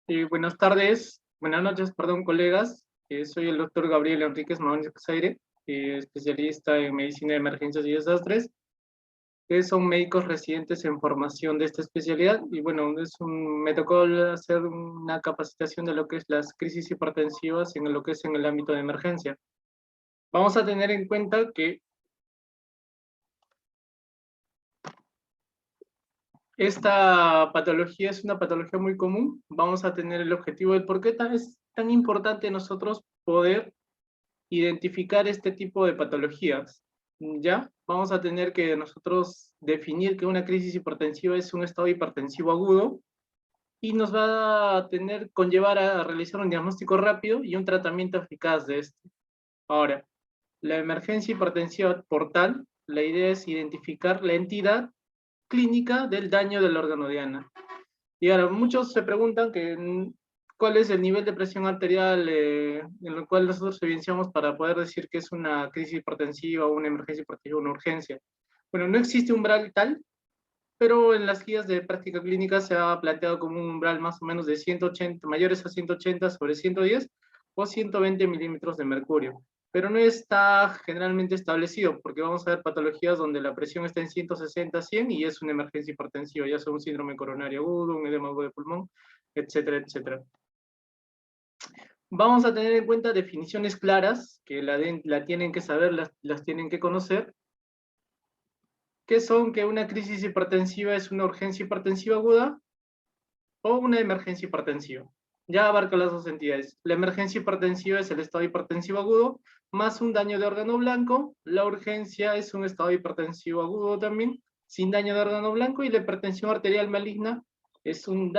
Buenas noches, perdón, colegas. Soy el doctor Gabriel Enríquez Maón Casaire, especialista en medicina de emergencias y desastres, que son médicos residentes en formación de esta especialidad. Y bueno, me tocó hacer una capacitación de lo que es las crisis hipertensivas en lo que es en el ámbito de emergencia. Vamos a tener en cuenta que esta patología es una patología muy común. Vamos a tener el objetivo del por qué es tan importante nosotros poder identificar este tipo de patologías. ¿Ya? Vamos a tener que nosotros definir que una crisis hipertensiva es un estado hipertensivo agudo y nos va a conllevar a realizar un diagnóstico rápido y un tratamiento eficaz de este. Ahora, la emergencia hipertensiva por tal, la idea es identificar la entidad clínica del daño del órgano diana. Y ahora, muchos se preguntan cuál es el nivel de presión arterial en el cual nosotros evidenciamos para poder decir que es una crisis hipertensiva o una emergencia hipertensiva o una urgencia. Bueno, no existe umbral tal, pero en las guías de práctica clínica se ha planteado como un umbral más o menos de 180, mayores a 180 sobre 110 o 120 milímetros de mercurio. Pero no está generalmente establecido, porque vamos a ver patologías donde la presión está en 160, 100 y es una emergencia hipertensiva, ya sea un síndrome coronario agudo, un edema agudo de pulmón, etcétera, etcétera. Vamos a tener en cuenta definiciones claras, que la tienen que saber, las tienen que conocer, que son que una crisis hipertensiva es una urgencia hipertensiva aguda o una emergencia hipertensiva. Ya abarca las dos entidades. La emergencia hipertensiva es el estado hipertensivo agudo, más un daño de órgano blanco. La urgencia es un estado hipertensivo agudo también, sin daño de órgano blanco, y la hipertensión arterial maligna es un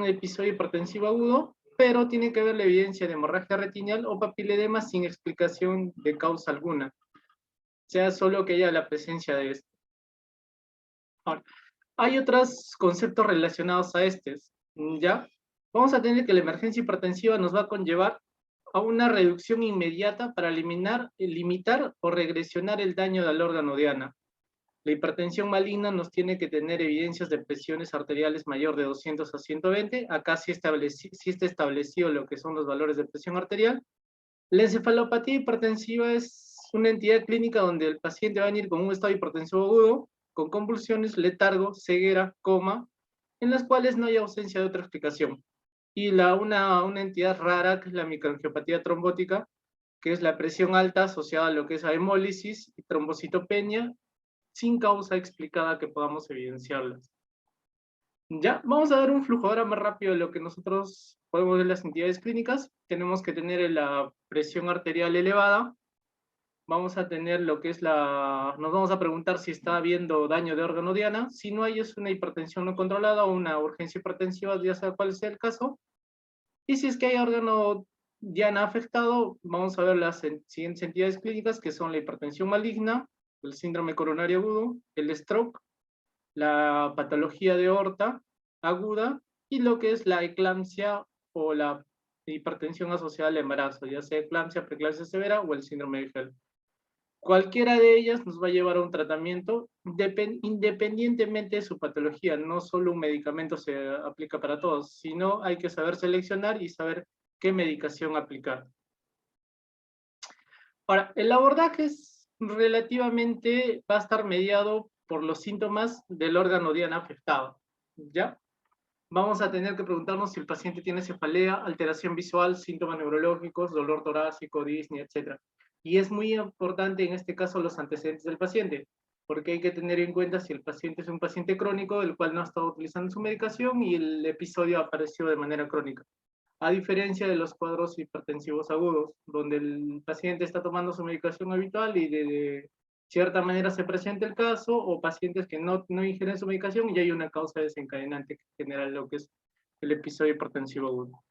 episodio hipertensivo agudo, pero tiene que ver la evidencia de hemorragia retinal o papiledema sin explicación de causa alguna, sea solo que haya la presencia de esto. Ahora, hay otros conceptos relacionados a estos, ¿ya? Vamos a tener que la emergencia hipertensiva nos va a conllevar a una reducción inmediata para limitar o regresionar el daño del órgano diana. La hipertensión maligna nos tiene que tener evidencias de presiones arteriales mayor de 200 a 120. Acá sí está establecido lo que son los valores de presión arterial. La encefalopatía hipertensiva es una entidad clínica donde el paciente va a venir con un estado hipertensivo agudo, con convulsiones, letargo, ceguera, coma, en las cuales no hay ausencia de otra explicación. Y una entidad rara, que es la microangiopatía trombótica, que es la presión alta asociada a lo que es a hemólisis y trombocitopenia, sin causa explicada que podamos evidenciarlas. Ya, vamos a dar un flujograma rápido de lo que nosotros podemos ver en las entidades clínicas. Tenemos que tener la presión arterial elevada. Vamos a tener lo que es nos vamos a preguntar si está habiendo daño de órgano diana. Si no hay, es una hipertensión no controlada o una urgencia hipertensiva, ya sea cuál sea el caso. Y si es que hay órgano diana afectado, vamos a ver las siguientes entidades clínicas, que son la hipertensión maligna, el síndrome coronario agudo, el stroke, la patología de aorta aguda y lo que es la eclampsia o la hipertensión asociada al embarazo, ya sea eclampsia, preeclampsia severa o el síndrome de Hell. Cualquiera de ellas nos va a llevar a un tratamiento independientemente de su patología. No solo un medicamento se aplica para todos, sino hay que saber seleccionar y saber qué medicación aplicar. Ahora, el abordaje es relativamente, va a estar mediado por los síntomas del órgano diana afectado, ¿ya? Vamos a tener que preguntarnos si el paciente tiene cefalea, alteración visual, síntomas neurológicos, dolor torácico, disnea, etc. Y es muy importante en este caso los antecedentes del paciente, porque hay que tener en cuenta si el paciente es un paciente crónico, del cual no ha estado utilizando su medicación y el episodio apareció de manera crónica. A diferencia de los cuadros hipertensivos agudos, donde el paciente está tomando su medicación habitual y de cierta manera se presenta el caso, o pacientes que no ingieren su medicación y hay una causa desencadenante que genera lo que es el episodio hipertensivo agudo.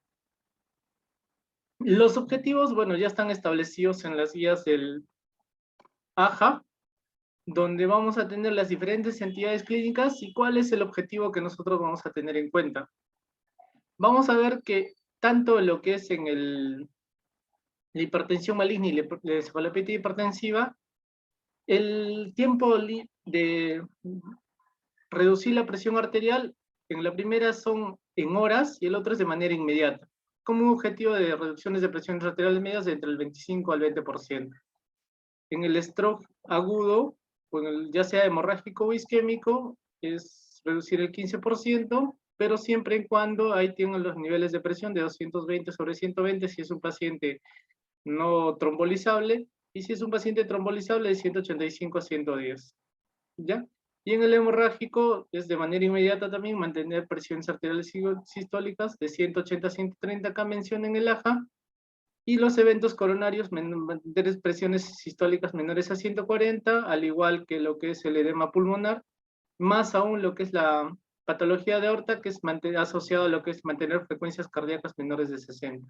Los objetivos, bueno, ya están establecidos en las guías del AJA, donde vamos a tener las diferentes entidades clínicas y cuál es el objetivo que nosotros vamos a tener en cuenta. Vamos a ver que tanto lo que es en la hipertensión maligna y la encefalopatía hipertensiva, el tiempo de reducir la presión arterial En la primera son en horas y el otro es de manera inmediata, como un objetivo de reducciones de presiones arteriales medias de entre el 25 al 20%. En el stroke agudo, o en el, ya sea hemorrágico o isquémico, es reducir el 15%, pero siempre y cuando ahí tienen los niveles de presión de 220 sobre 120 si es un paciente no trombolizable, y si es un paciente trombolizable de 185 a 110. ¿Ya? Y en el hemorrágico es de manera inmediata también mantener presiones arteriales sistólicas de 180 a 130 acá menciona en el AJA, y los eventos coronarios mantener presiones sistólicas menores a 140, al igual que lo que es el edema pulmonar, más aún lo que es la patología de aorta, que es asociado a lo que es mantener frecuencias cardíacas menores de 60.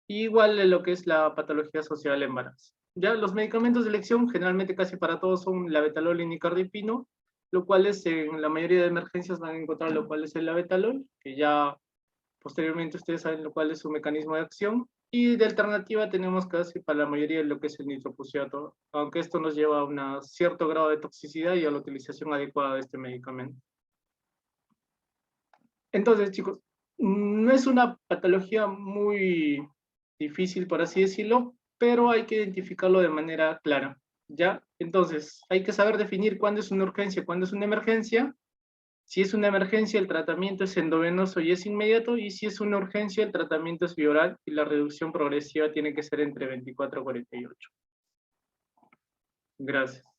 Y igual en lo que es la patología asociada al embarazo. Ya los medicamentos de elección, generalmente casi para todos, son labetalol y nicardipino, lo cual es en la mayoría de emergencias van a encontrar lo cual es el labetalol, que ya posteriormente ustedes saben lo cual es su mecanismo de acción, y de alternativa tenemos casi para la mayoría de lo que es el nitroprusiato, aunque esto nos lleva a un cierto grado de toxicidad y a la utilización adecuada de este medicamento. Entonces, chicos, no es una patología muy difícil, por así decirlo, pero hay que identificarlo de manera clara, ¿ya? Entonces, hay que saber definir cuándo es una urgencia, cuándo es una emergencia. Si es una emergencia, el tratamiento es endovenoso y es inmediato, y si es una urgencia, el tratamiento es bioral y la reducción progresiva tiene que ser entre 24 y 48. Gracias.